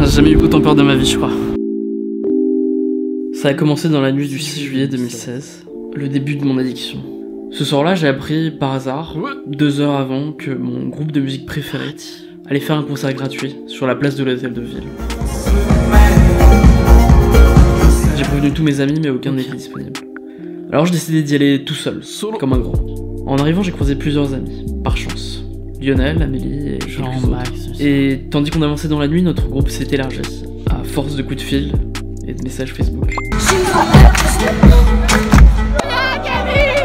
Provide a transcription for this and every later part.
J'ai jamais eu autant peur de ma vie, je crois. Ça a commencé dans la nuit du 6 juillet 2016, le début de mon addiction. Ce soir-là, j'ai appris par hasard, 2 heures avant, que mon groupe de musique préféré allait faire un concert gratuit sur la place de l'hôtel de ville. J'ai prévenu tous mes amis, mais aucun n'était disponible. Alors j'ai décidé d'y aller tout seul, comme un grand. En arrivant, j'ai croisé plusieurs amis, par chance. Lionel, Amélie et Jean-Max. Et tandis qu'on avançait dans la nuit, notre groupe s'est élargi, à force de coups de fil et de messages Facebook.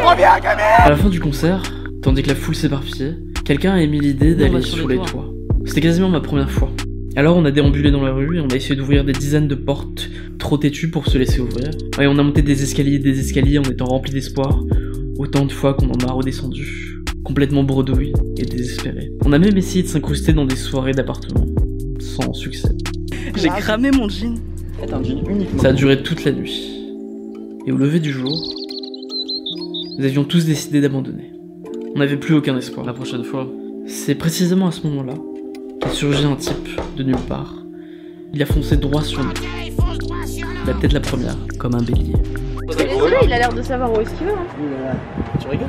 À la fin du concert, tandis que la foule s'éparpillait, quelqu'un a émis l'idée d'aller sur les toits. C'était quasiment ma première fois. Alors on a déambulé dans la rue et on a essayé d'ouvrir des dizaines de portes trop têtues pour se laisser ouvrir. Et on a monté des escaliers en étant remplis d'espoir, autant de fois qu'on en a redescendu, complètement bredouille et désespéré. On a même essayé de s'incruster dans des soirées d'appartements, sans succès. J'ai cramé mon jean. Un jean uniquement. Ça a duré toute la nuit. Et au lever du jour, nous avions tous décidé d'abandonner. On n'avait plus aucun espoir. La prochaine fois. C'est précisément à ce moment-là qu'il surgit un type de nulle part. Il a foncé droit sur nous. La tête la première, comme un bélier. Celui-là, il a l'air de savoir où est-ce qu'il va. Hein. Tu rigoles?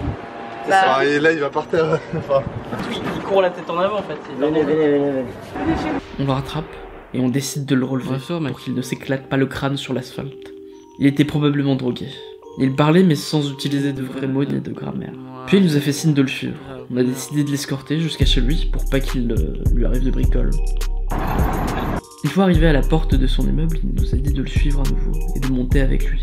Bah... Et là, il va par terre. Il court la tête en avant en fait. On le rattrape et on décide de le relever pour qu'il ne s'éclate pas le crâne sur l'asphalte. Il était probablement drogué. Il parlait mais sans utiliser de vrais mots ni de grammaire. Puis il nous a fait signe de le suivre. On a décidé de l'escorter jusqu'à chez lui pour pas qu'il lui arrive de bricole. Une fois arrivé à la porte de son immeuble, il nous a dit de le suivre à nouveau et de monter avec lui.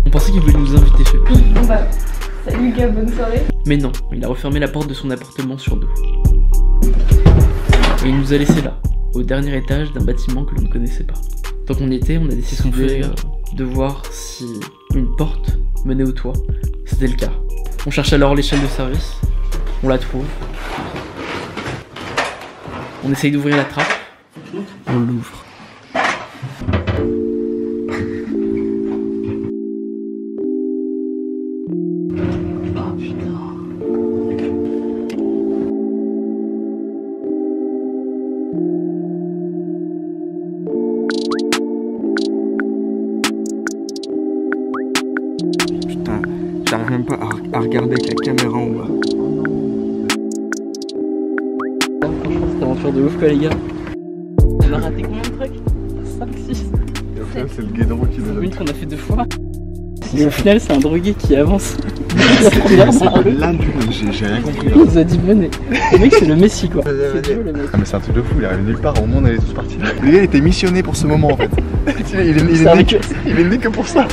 On pensait qu'il voulait nous inviter chez lui. Bon bah, salut gars, bonne soirée. Mais non, il a refermé la porte de son appartement sur nous. Et il nous a laissé là, au dernier étage d'un bâtiment que l'on ne connaissait pas. Tant qu'on y était, on a décidé de voir si une porte menait au toit. C'était le cas. On cherche alors l'échelle de service, on la trouve. On essaye d'ouvrir la trappe, on l'ouvre. Putain, j'arrive même pas à regarder avec la caméra en bas. Cette aventure de ouf quoi les gars. On a raté combien de trucs? 5, 6. Et au final c'est le guédon qui nous a... Une qu'on a fait 2 fois. Et au final c'est un drogué qui avance. Là, j'ai rien compris. Il nous a dit venez. Le mec c'est le Messi quoi. C'est Dieu le mec. Ah mais c'est un truc de fou, il arrive nulle part, au moment où on est tous partis. Le gars était missionné pour ce moment en fait. il est né que pour ça.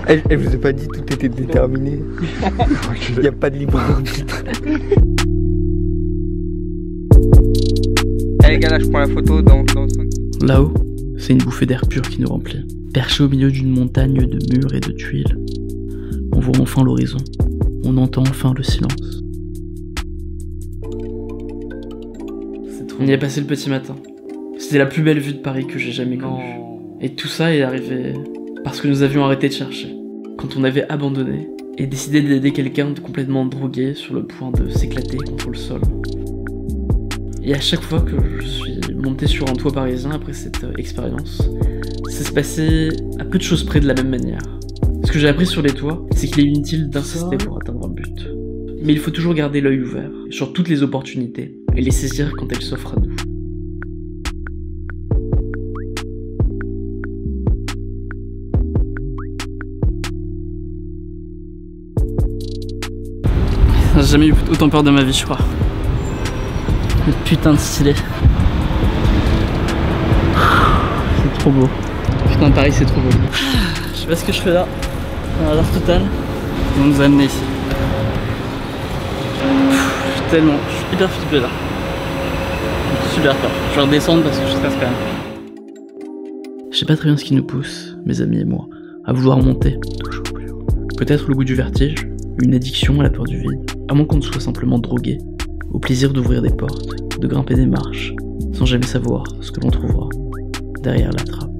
Elle vous a pas dit tout était déterminé. Il n'y a pas de libre arbitre. Allez les gars, là je prends la photo dans 5. Là-haut, c'est une bouffée d'air pur qui nous remplit. Perché au milieu d'une montagne de murs et de tuiles, on voit enfin l'horizon. On entend enfin le silence. On y a passé le petit matin. C'était la plus belle vue de Paris que j'ai jamais connue. Et tout ça est arrivé parce que nous avions arrêté de chercher. Quand on avait abandonné et décidé d'aider quelqu'un de complètement drogué sur le point de s'éclater contre le sol. Et à chaque fois que je suis monté sur un toit parisien après cette expérience, ça se passait à peu de choses près de la même manière. Ce que j'ai appris sur les toits, c'est qu'il est inutile d'insister pour atteindre un but. Mais il faut toujours garder l'œil ouvert sur toutes les opportunités et les saisir quand elles s'offrent à nous. J'ai jamais eu autant peur de ma vie, je crois. Le putain de stylé. C'est trop beau. Putain, Paris, c'est trop beau. Je sais pas ce que je fais là. Un hasard total. On nous a amenés ici. Je suis hyper flippé là. Super peur. Je vais redescendre parce que je stresse quand même. Je sais pas très bien ce qui nous pousse, mes amis et moi, à vouloir monter toujours plus haut. Peut-être le goût du vertige, une addiction à la peur du vide, à moins qu'on ne soit simplement drogué, au plaisir d'ouvrir des portes, de grimper des marches, sans jamais savoir ce que l'on trouvera derrière la trappe.